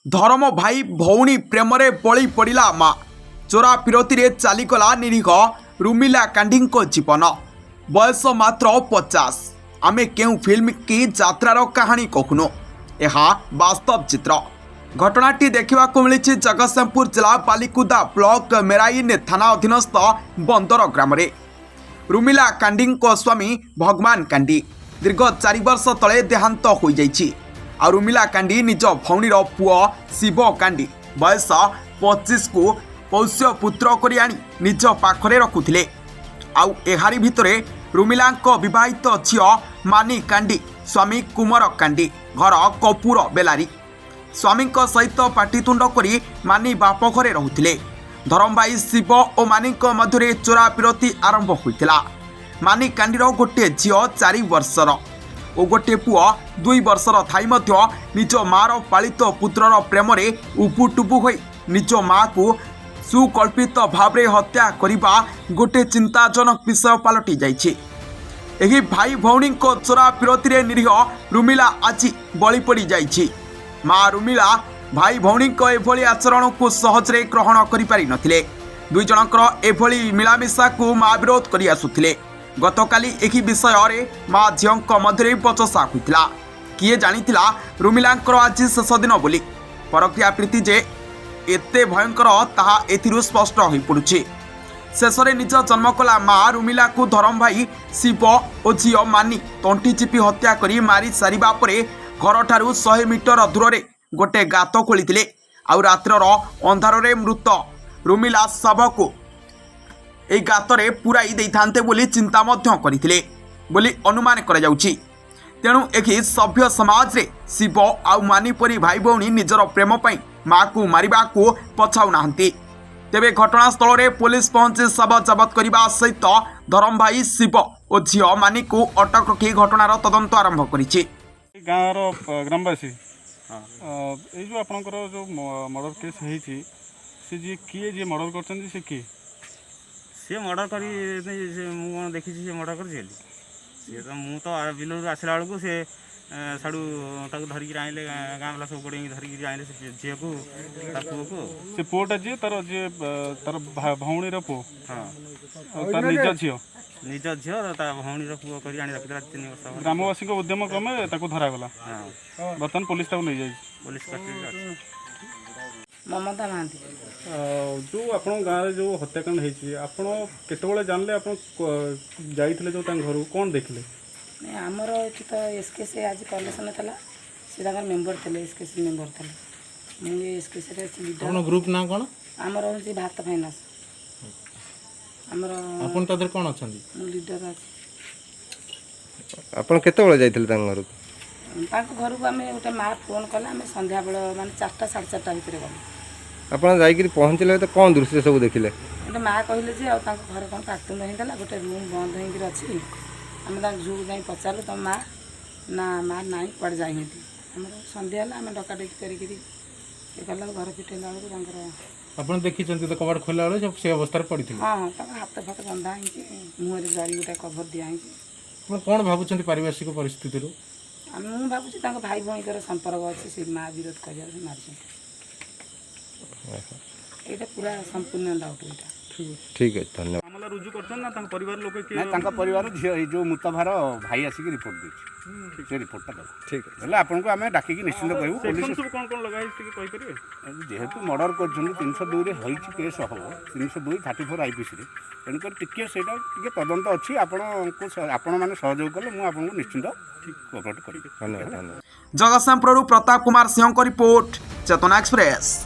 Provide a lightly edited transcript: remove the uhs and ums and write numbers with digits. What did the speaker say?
धर्म भाई भौणी प्रेमरे बळी पड़िला माँ चोरा फिरती चलीगला निरीह रुमिला कांडी जीवन बयस मात्र 50। आमे केउ फिल्म की यात्रार कहानी कहूनु यह वास्तव चित्र। घटनाटी देखा मिली जगतसिंहपुर जिला बालिकुदा ब्लॉक मेराइन थाना अधीनस्थ बंदर ग्राम रुमिला कांडी स्वामी भगवान कांडी दीर्घ 4 वर्ष तले देहांत हो जाइछि। आ रुमिला कांडी निज भौणीर पुओ शिव कांडी बयस 25 को पौष्य पुत्र करी आनी निज पाखरे रखुथिले। आउ एहारी भितरे रुमिलांक विवाहित झियो मानी कांडी स्वामी कुमार कांडी घर कपूर बेलारी स्वामी सहित पाटितुंड करी मानी बाप घरे रहुथिले। धरम भाई शिव और मानी मध्य चोरा पिरती आरंभ होइतिला। मानी कांडीर गोटे झियो 4 वर्षर और गोटे पुओ 2 वर्षर थाई मध्य निज मार पालित पुत्रर प्रेम उपुटुपु होई निज माँ को सुकल्पित भाव हत्या करिबा गोटे चिंताजनक विषय पलटि जाइछि। एही भाई भौणी चोरा पिरती निरीह रुमिला आज बळी पड़ी जाइछि। माँ रुमिला भाई भौणी एभली आचरण को सहजरे ग्रहण करि नथिले। दुई जनकर एभली मिलामिशा को माँ विरोध करि आसुथिले। गतकाली एही विषय रे माँ झीक मध्य बचसा होइतिला। किए जानिथिला रुमिलांकर आज शेष दिन बोली। परक्रिया प्रीति जे एते भयंकर ताहा एथिरु स्पष्ट होई पड़ुछि। शेष में निज जन्म कला माँ रुमिला को धरम भाई शिव और झील मानी तंटी चिपी हत्या करी मारी सारिबा परे घर ठारू 100 मीटर दूर रे गोटे गात खोलिथिले। आउ रात्रर अंधार रे मृत रुमिला शव को ए गातरे पुराई देइथान्ते बोली चिंता मध्य करिथिले बोली अनुमान करा जाउछि। तेणु एही सभ्य समाज रे शिव आउ मानी परी भाई भौणी निजर प्रेम पई माँ को मारिबा को पछाउ नाहंती। तेबे घटनास्थल रे पुलिस पहुंची शव जबत करने सहित धरम भाई शिव और झील मानी को अटक रखी घटनार तदंत आरंभ करिछि। गाँव ग्रामवासी जो आपनकर जो मर्डर केस होइछि से जे किए जे मर्डर करछन से किए सी मर्डर करी मुझे देखी सी मर्डर कर सी तो मु तो बिलू आसला बेलू सी साड़ू धरिकी आइले गाँव वाला सब गोड़े धरिकी आइले झील को पुओ को से पुओटा जी तार जे तार भौणी पु हाँ तार निज झील निज झील भौणी पुओ कर रखिदा 3 वर्ष ग्रामवासी उद्यम क्रमे धरागला। बर्तमान पुलिस नहीं जाए पुलिस ममता महांती जो आप गाँव जो हत्याकांड होती आपड़ केतबले जानले आप जाइए जो घर कौन देखले नहीं आमर ये तो एसकेसी आज कलेक्शन था से मेम्बर थे एसकेसी मेम्बर थे मुझे एसकेसी ग्रुप ना कौन आमर हूँ भारत फाइनान्स आमर आपन कौन अच्छा लीडर अच्छे आपन केतबले जाइथिले घर घर को आम गोटे माँ फोन कला आम संध्या बेल माने 4टा 4:30 भितर गलु। आपन जाइकरी पहुँचले तो कौन दृश्य सब देखिले गोटे माँ कहले जे घर कौन काटुन होता गोटे रूम बंद होकर अच्छी आम झू जा पचारू तुम माँ ना माँ ना कड़े जाइए आम सन्ध्या आम डकाडकी कला घर फिटेला बेलू आपन देखी तो कबाड़ खोला बेले से अवस्था पड़ी हाँ हाँ हाथ फाथ बंधा मुहर जरी गोटे कभर दिखाई कौन भावुं पारिभाषिक परिस्थिति मुझे भावुँ भाई भौणीकर संपर्क अच्छे से माँ विरोध कर मार ये पूरा संपूर्ण डाउट यहाँ ठीक है धन्यवाद। मामला रुजु करछन ना तांक परिवार लोक के ना परिवार झील जो मुताभार भाई आसिक रिपोर्ट देछि से रिपोर्टटा दे ठीक है बोले आपन को आमे डाकी निश्चिंत कहू पुलिस सब कौन कौन लगा है कहि परिबे जेहेतु मर्डर करछन 302 रे होइछि केस हो 302 34 आईपीसी रे तेन कर टिके सेटा टिके तदंत अछि आपण माने सहयोग कले मु आपन को निश्चिंत ठीक कोऑपरेट करिबे। धन्यवाद। जगतसिंहपुर प्रताप कुमार सिंह को रिपोर्ट चेतना एक्सप्रेस।